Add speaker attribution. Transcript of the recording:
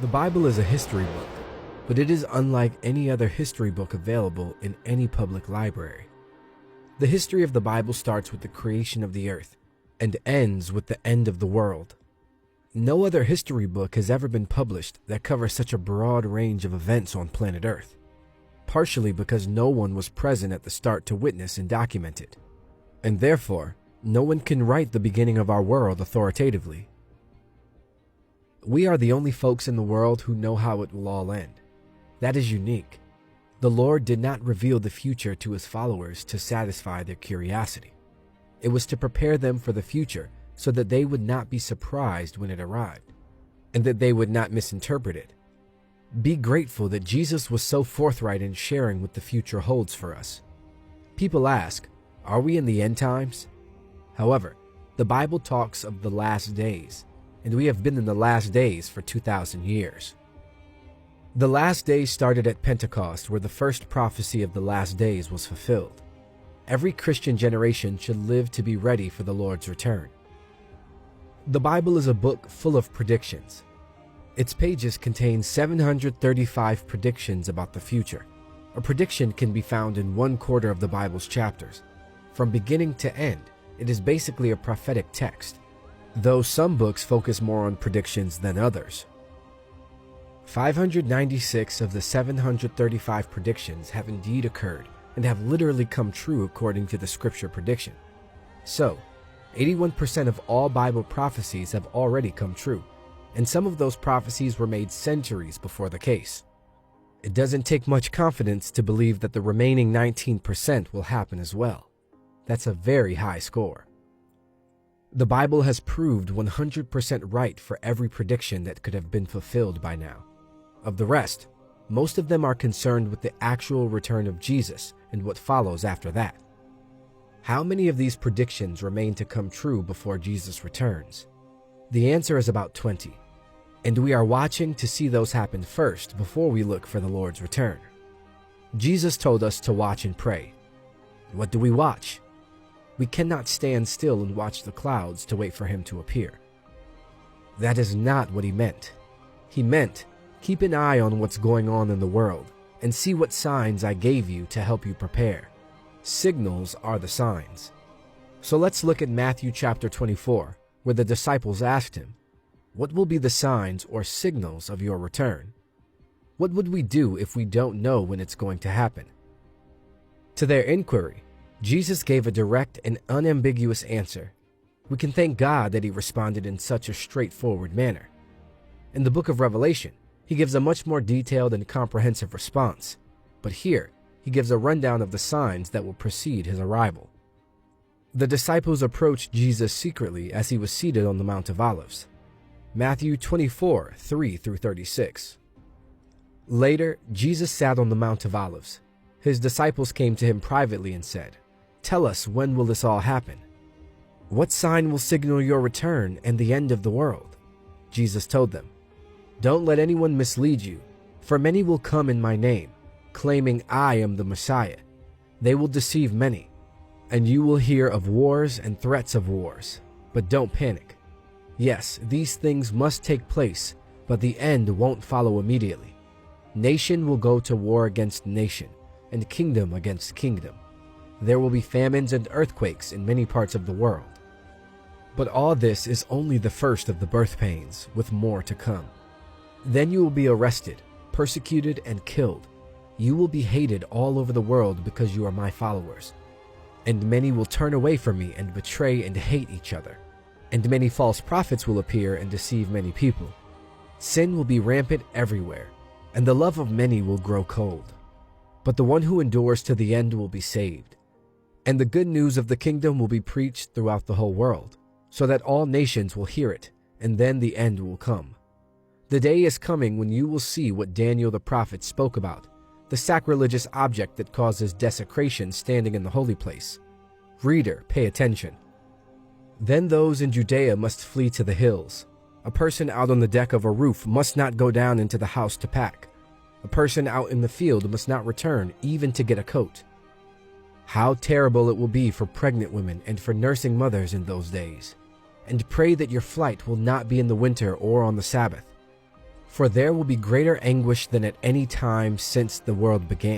Speaker 1: The Bible is a history book, but it is unlike any other history book available in any public library. The history of the Bible starts with the creation of the earth and ends with the end of the world. No other history book has ever been published that covers such a broad range of events on planet Earth, partially because no one was present at the start to witness and document it, and therefore, no one can write the beginning of our world authoritatively. We are the only folks in the world who know how it will all end. That is unique. The Lord did not reveal the future to his followers to satisfy their curiosity. It was to prepare them for the future so that they would not be surprised when it arrived, and that they would not misinterpret it. Be grateful that Jesus was so forthright in sharing what the future holds for us. People ask, are we in the end times? However, the Bible talks of the last days, and we have been in the last days for 2,000 years. The last days started at Pentecost, where the first prophecy of the last days was fulfilled. Every Christian generation should live to be ready for the Lord's return. The Bible is a book full of predictions. Its pages contain 735 predictions about the future. A prediction can be found in 1/4 of the Bible's chapters. From beginning to end, it is basically a prophetic text, though some books focus more on predictions than others. 596 of the 735 predictions have indeed occurred and have literally come true according to the scripture prediction. So, 81% of all Bible prophecies have already come true, and some of those prophecies were made centuries before the case. It doesn't take much confidence to believe that the remaining 19% will happen as well. That's a very high score. The Bible has proved 100% right for every prediction that could have been fulfilled by now. Of the rest, most of them are concerned with the actual return of Jesus and what follows after that. How many of these predictions remain to come true before Jesus returns? The answer is about 20, and we are watching to see those happen first before we look for the Lord's return. Jesus told us to watch and pray. What do we watch? We cannot stand still and watch the clouds to wait for him to appear. That is not what he meant. He meant, keep an eye on what's going on in the world and see what signs I gave you to help you prepare. Signals are the signs. So let's look at Matthew chapter 24, where the disciples asked him, what will be the signs or signals of your return? What would we do if we don't know when it's going to happen? To their inquiry, Jesus gave a direct and unambiguous answer. We can thank God that he responded in such a straightforward manner. In the book of Revelation, he gives a much more detailed and comprehensive response, but here he gives a rundown of the signs that will precede his arrival. The disciples approached Jesus secretly as he was seated on the Mount of Olives. Matthew 24, 3-36. Later, Jesus sat on the Mount of Olives. His disciples came to him privately and said, tell us, when will this all happen? What sign will signal your return and the end of the world? Jesus told them, don't let anyone mislead you, for many will come in my name, claiming I am the Messiah. They will deceive many, and you will hear of wars and threats of wars, but don't panic. Yes, these things must take place, but the end won't follow immediately. Nation will go to war against nation, and kingdom against kingdom. There will be famines and earthquakes in many parts of the world. But all this is only the first of the birth pains, with more to come. Then you will be arrested, persecuted, and killed. You will be hated all over the world because you are my followers. And many will turn away from me and betray and hate each other. And many false prophets will appear and deceive many people. Sin will be rampant everywhere, and the love of many will grow cold. But the one who endures to the end will be saved. And the good news of the kingdom will be preached throughout the whole world, so that all nations will hear it, and then the end will come. The day is coming when you will see what Daniel the prophet spoke about, the sacrilegious object that causes desecration standing in the holy place. Reader, pay attention. Then those in Judea must flee to the hills. A person out on the deck of a roof must not go down into the house to pack. A person out in the field must not return even to get a coat. How terrible it will be for pregnant women and for nursing mothers in those days. And pray that your flight will not be in the winter or on the Sabbath. For there will be greater anguish than at any time since the world began.